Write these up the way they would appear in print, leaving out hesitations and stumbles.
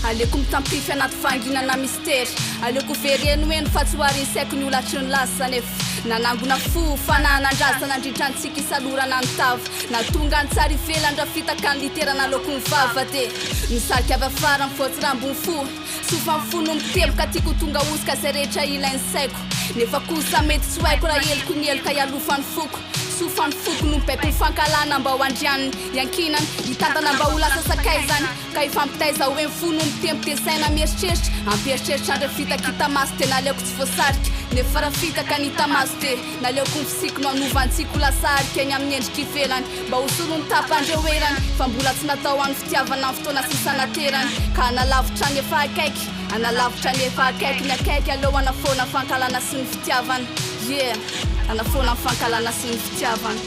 aleoko mitampify anaty fanginana mystera aleoko vereno eno fa tsy hoarinsaiko ny olatry ny lasa nefa nanangona fo fananandraza nandritrantsika isalorana ny tava natonga ny tsara ivelany rafitaka ny litera naloko ny vava de misarika avy afara ny voatsy rambony fo sofa ny fo no miteboka tiako tonga osika zay rehetra ilainy saiko nefa kosa mety tsy haiko raha eloko ny eloka ialofany foko sofany foko no mibaiko ny fankalana mba ho andrianiny iankinany hitantana mba ho lasa sakay zany ka ifampitaiza hoe ny fo no mitempo de saina mieritreritra ampieritreritra andre fitakita maso de naleoko tsy voasarika nefa raha fitaka ny tamaso de naleoko ny fisiko no anovantsiko lasarika eny amin'ny endriky ivelany mba ho soro ny tapandreo erany fa mbola tsy natao an'ny fitiavana ny fotoana sisanaterany ka analavitra ny efa akaiky analavitra ny efa akaiky ny akaiky aleo anafona fankalana sy ny fitiavana anafona ny fankalana sy ny fitiavana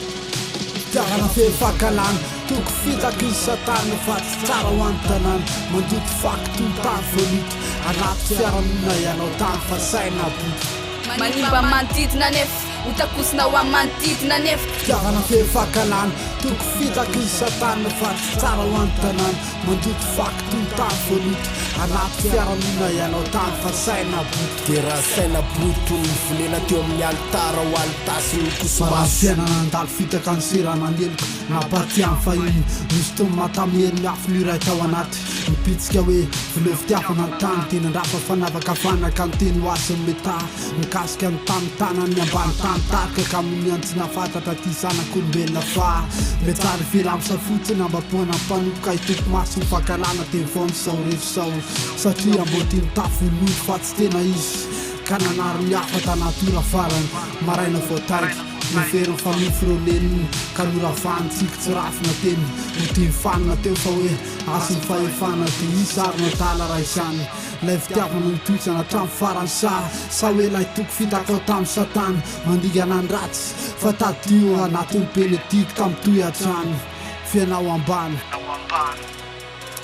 fitiavana fefakalana toko fitaka izy satana fa tsy tsara ho an'ny tanàna mandoto faky tontany volito anaty fiaramonina ianao tany fa saina boto manimba manodidina nefa hotakosina ho amin'ny manodidina nefa fitiavana fefakalana toko fitaka izy satana fa tsy tsara ho an'ny tanàna mandoto faky tontany volito anaty fiaramonina ianao tany fa saina boto de raha saina boto ny volena teo amin'ny alitara ho alitasy ny kosomaso fiainana andalo fitaka ny serananeloko napatiany fa iny misy tomy matamery miafo niray tao anaty mipitsika hoe vileo fitiavana ny tany teny andrafa fanavaka fanaka ny teny ho asin'ny meta mikasika ny tany tanany ambany tany tarika ka amin'ny antsina fantatra ty zanak'olombelona fa metsary vela amsafotsiny ambapoana mpanompoka hitoko maso ny fankalana teny fao misao refisao satria mbo ty mitafo nolo fa tsy tena izy ka nanary miafa tanatora farany maraina voataiky mifery fanofy reo leniny ka noravanitsika tsy rafina teny no ty mifanina teo fa hoe asy ny fahefana de isarona tala raisany lay fitiavana nitoisana hatramy farany sa hoe lay toko fitakao tamin'ny satana mandigana ny ratsy fa tadio anatin'ny penetiky tamitoy atrany fianao ambany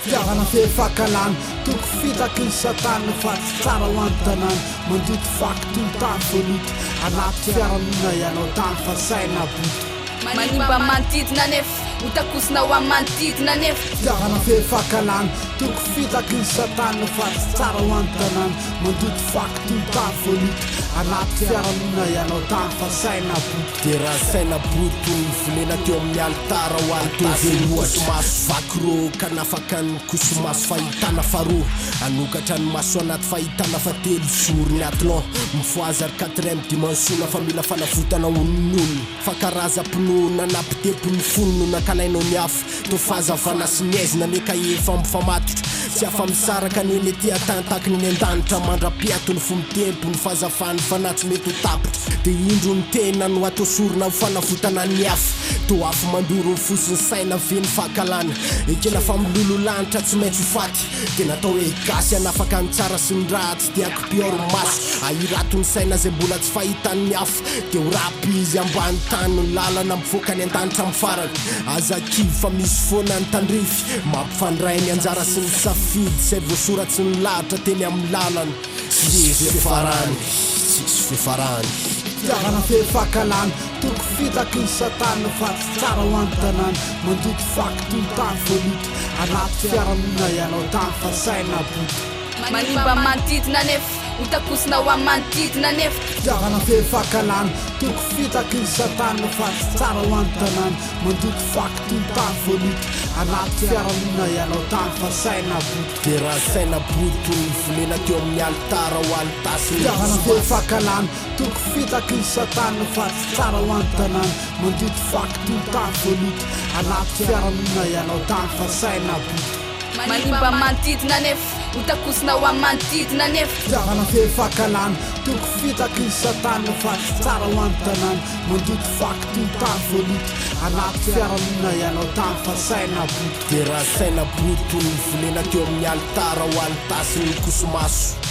fitiavana fefakalana toko fitaka izy satana fa tsy tsara ho an'ny tanàna mandoto faky tontany volito anaty fiaramonina ianao tany fa saina boto manimba manodidina nefa hotakosina ho amin'ny manodidina nefa fitiavana fefakalana toko fitaka izy satana fa tsy tsara ho an'ny tanàna mandoto faky tontany volito anaty fiaramonina ianao tany fa saina boto de raha saina boto ny volena teo amin'ny alitara ho alitasy ny kosomaso vaky ro ka nafaka ny kosomaso fahitana faroa anokatra ny maso anaty fahitana fa telo zorony atlon mifoazary 4e dimensiona fa mila fanafotana onon'olona fa karaza pino nanapitepo ny fono no nakalainao ny afo to fahazavana sy ny aizina neka efa mifamatotra tsy afa misaraka ny eny ty atantaky ny an-danitra mandra-piato ny fomitempo ny fahazafany fanatsy mety ho tapitra de indro ny tena no atao sorona ho fanafotana ny afo to afo mandoro ny fosiny saina veny fahakalana ekena fa milolo lanitra tsy maintsy ho faty de natao hoe gasy anafaka ny tsara sy ny ratsy de akopiory maso ahirato ny saina zay mbola tsy fahitan'ny afo de ho rapy izy ambany tany ny lalana mivoaka ny an-danitra amin'ny farany azakivy fa misy foana ny tandrify mampifandray ny anjara sy ny safidy zay voasoratsy ny lahatra teny amin'ny lalany tsisy fifarany tsisy fifarany fitiavana fefakalana toko fitaka izy satana fa tsy tsara ho an'ny tanàna mandoto faky tontany volito anaty fiaramonina ianao tany fa saina boto manimba manodidina nefa hotakosina ho amin'ny manodidina nefa fitiavana fefakalana toko fitaka izy satana fa tsy tsara ho an'ny tanàna mandoto faky tontany volito anaty fiaramonina ianao tany fa saina boto de raha saina boto ny volena teo amin'ny alitara ho alitasy fitiavana fefakalana toko fitaka izy satana fa tsy tsara ho an'ny tanàna mandoto faky tontany volito anaty fiaramonina ianao tany fa saina boto manimba manodidina nefa hotakosina ho amin'ny manodidina nefa fitiavana fefakalana toko fitaka izy satana fa tsy tsara ho an'ny tanàna mandoto faky tontany volito anaty fiaramonina ianao tany fa saina boto de raha saina boto ny volena teo amin'ny alitara ho alitasy ny kosomaso